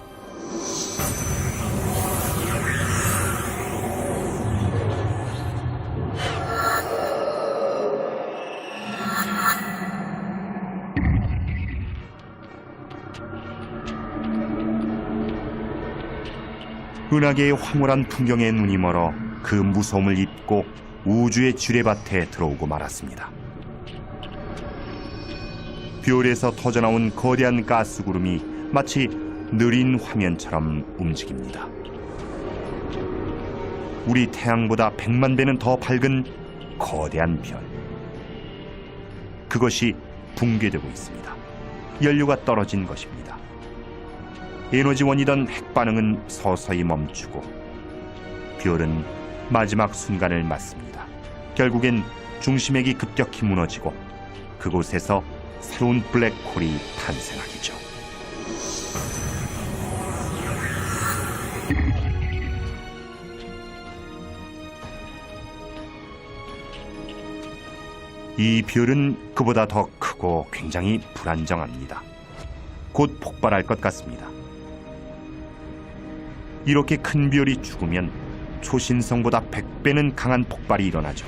은하계의 황홀한 풍경에 눈이 멀어 그 무서움을 잊고 우주의 지뢰밭에 들어오고 말았습니다. 별에서 터져나온 거대한 가스구름이 마치 느린 화면처럼 움직입니다. 우리 태양보다 100만 배는 더 밝은 거대한 별. 그것이 붕괴되고 있습니다. 연료가 떨어진 것입니다. 에너지원이던 핵반응은 서서히 멈추고 별은 마지막 순간을 맞습니다. 결국엔 중심핵이 급격히 무너지고 그곳에서 새로운 블랙홀이 탄생하겠죠. 이 별은 그보다 더 크고 굉장히 불안정합니다. 곧 폭발할 것 같습니다. 이렇게 큰 별이 죽으면 초신성보다 100배는 강한 폭발이 일어나죠.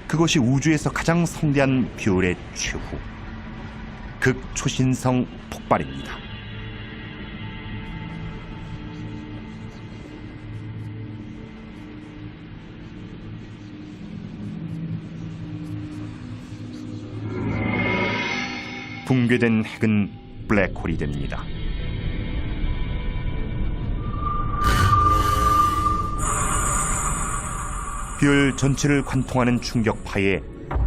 그것이 우주에서 가장 성대한 별의 최후, 극초신성 폭발입니다. 붕괴된 핵은 블랙홀이 됩니다. 별 전체를 관통하는 충격파에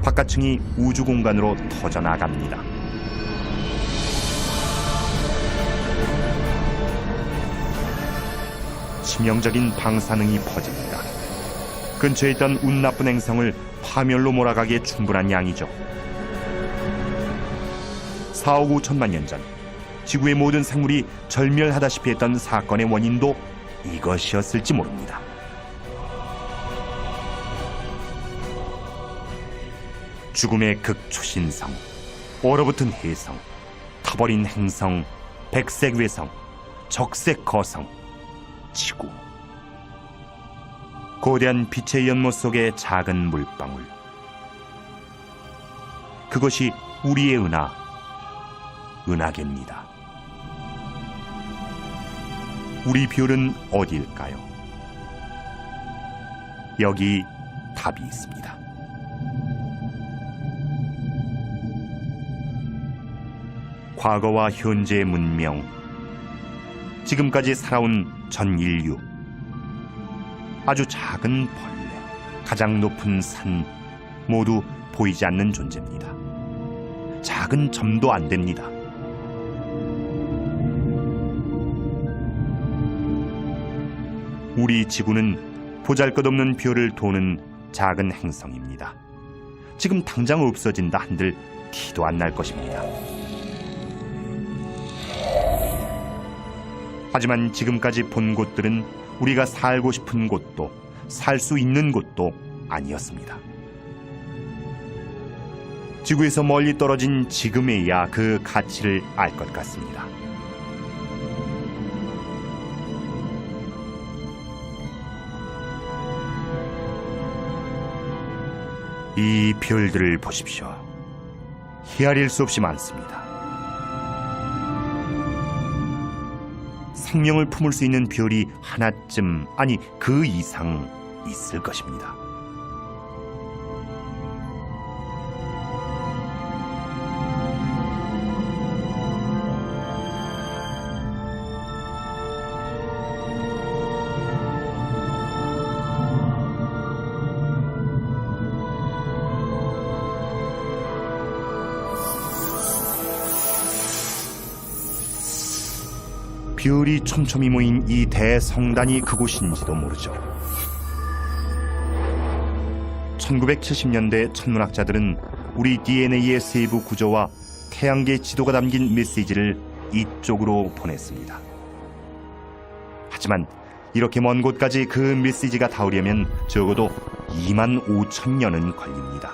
바깥층이 우주 공간으로 터져나갑니다. 치명적인 방사능이 퍼집니다. 근처에 있던 운 나쁜 행성을 파멸로 몰아가기에 충분한 양이죠. 4억 5천만 년 전 지구의 모든 생물이 절멸하다시피 했던 사건의 원인도 이것이었을지 모릅니다. 죽음의 극초신성, 얼어붙은 해성, 타버린 행성, 백색 외성, 적색 거성, 지구. 거대한 빛의 연못 속의 작은 물방울. 그것이 우리의 은하계입니다. 우리 별은 어디일까요? 여기 답이 있습니다. 과거와 현재의 문명, 지금까지 살아온 전 인류, 아주 작은 벌레, 가장 높은 산, 모두 보이지 않는 존재입니다. 작은 점도 안 됩니다. 우리 지구는 보잘것없는 별을 도는 작은 행성입니다. 지금 당장 없어진다 한들 티도 안 날 것입니다. 하지만 지금까지 본 곳들은 우리가 살고 싶은 곳도 살 수 있는 곳도 아니었습니다. 지구에서 멀리 떨어진 지금에야 그 가치를 알 것 같습니다. 이 별들을 보십시오. 헤아릴 수 없이 많습니다. 생명을 품을 수 있는 별이 하나쯤, 아니 그 이상 있을 것입니다. 별이 촘촘히 모인 이 대성단이 그곳인지도 모르죠. 1970년대 천문학자들은 우리 DNA의 세부 구조와 태양계 지도가 담긴 메시지를 이쪽으로 보냈습니다. 하지만 이렇게 먼 곳까지 그 메시지가 닿으려면 적어도 2만 5천 년은 걸립니다.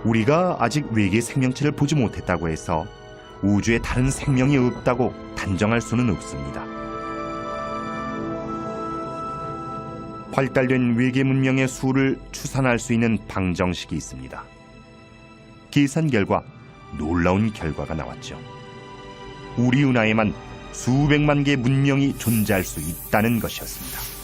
우리가 아직 외계 생명체를 보지 못했다고 해서 우주에 다른 생명이 없다고 단정할 수는 없습니다. 발달된 외계 문명의 수를 추산할 수 있는 방정식이 있습니다. 계산 결과 놀라운 결과가 나왔죠. 우리 은하에만 수백만 개의 문명이 존재할 수 있다는 것이었습니다.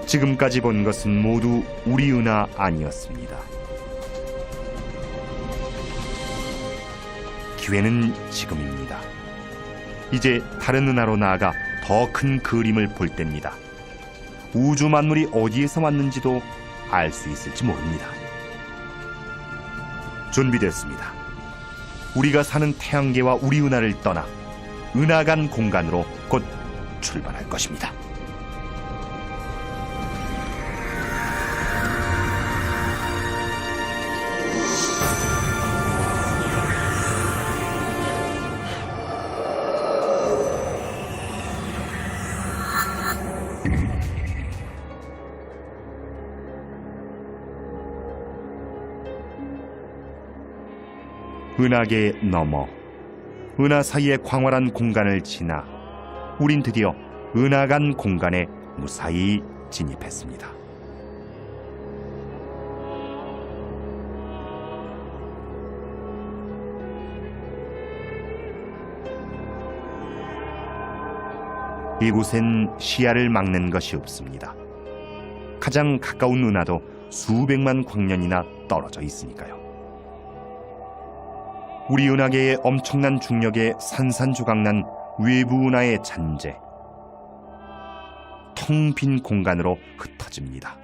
지금까지 본 것은 모두 우리 은하 아니었습니다. 기회는 지금입니다. 이제 다른 은하로 나아가 더 큰 그림을 볼 때입니다. 우주 만물이 어디에서 왔는지도 알 수 있을지 모릅니다. 준비됐습니다. 우리가 사는 태양계와 우리 은하를 떠나 은하간 공간으로 곧 출발할 것입니다. 은하계 너머, 은하 사이의 광활한 공간을 지나 우린 드디어 은하간 공간에 무사히 진입했습니다. 이곳엔 시야를 막는 것이 없습니다. 가장 가까운 은하도 수백만 광년이나 떨어져 있으니까요. 우리 은하계의 엄청난 중력에 산산조각난 외부 은하의 잔재, 텅 빈 공간으로 흩어집니다.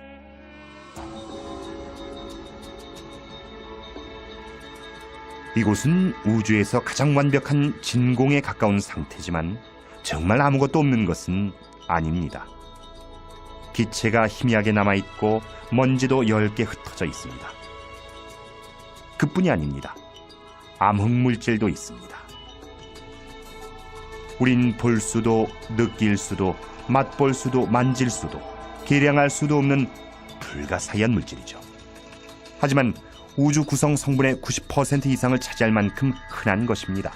이곳은 우주에서 가장 완벽한 진공에 가까운 상태지만 정말 아무것도 없는 것은 아닙니다. 기체가 희미하게 남아있고 먼지도 엷게 흩어져 있습니다. 그뿐이 아닙니다. 암흑물질도 있습니다. 우린 볼 수도 느낄 수도 맛볼 수도 만질 수도 계량할 수도 없는 불가사의한 물질이죠. 하지만 우주 구성 성분의 90% 이상을 차지할 만큼 흔한 것입니다.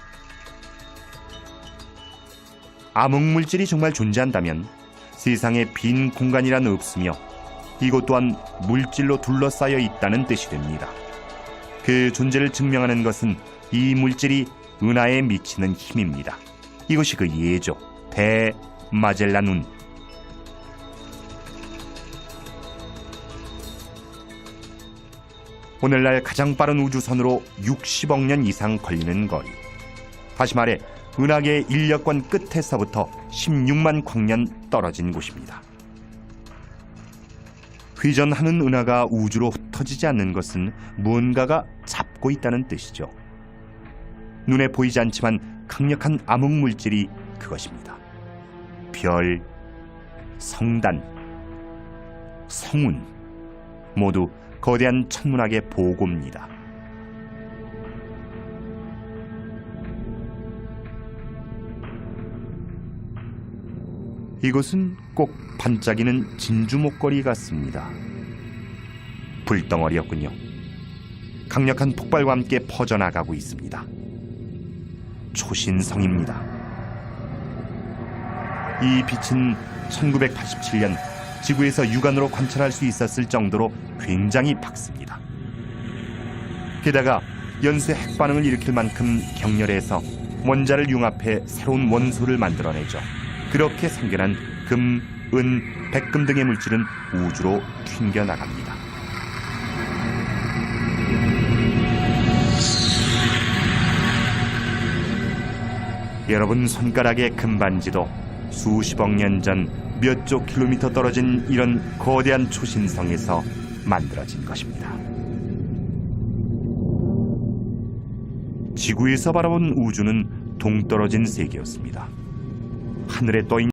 암흑물질이 정말 존재한다면 세상에 빈 공간이란 없으며 이곳 또한 물질로 둘러싸여 있다는 뜻이 됩니다. 그 존재를 증명하는 것은 이 물질이 은하에 미치는 힘입니다. 이것이 그 예죠. 대마젤란운. 오늘날 가장 빠른 우주선으로 60억 년 이상 걸리는 거리. 다시 말해 은하계의 인력권 끝에서부터 16만 광년 떨어진 곳입니다. 회전하는 은하가 우주로 흩어지지 않는 것은 무언가가 잡고 있다는 뜻이죠. 눈에 보이지 않지만 강력한 암흑물질이 그것입니다. 별, 성단, 성운 모두 거대한 천문학의 보고입니다. 이것은 꼭 반짝이는 진주 목걸이 같습니다. 불덩어리였군요. 강력한 폭발과 함께 퍼져나가고 있습니다. 초신성입니다. 이 빛은 1987년 지구에서 육안으로 관찰할 수 있었을 정도로 굉장히 밝습니다. 게다가 연쇄 핵반응을 일으킬 만큼 격렬해서 원자를 융합해 새로운 원소를 만들어내죠. 그렇게 생겨난 금, 은, 백금 등의 물질은 우주로 튕겨나갑니다. 여러분 손가락의 금반지도 수십억 년 전 몇 조 킬로미터 떨어진 이런 거대한 초신성에서 만들어진 것입니다. 지구에서 바라본 우주는 동떨어진 세계였습니다. 하늘에 떠 있는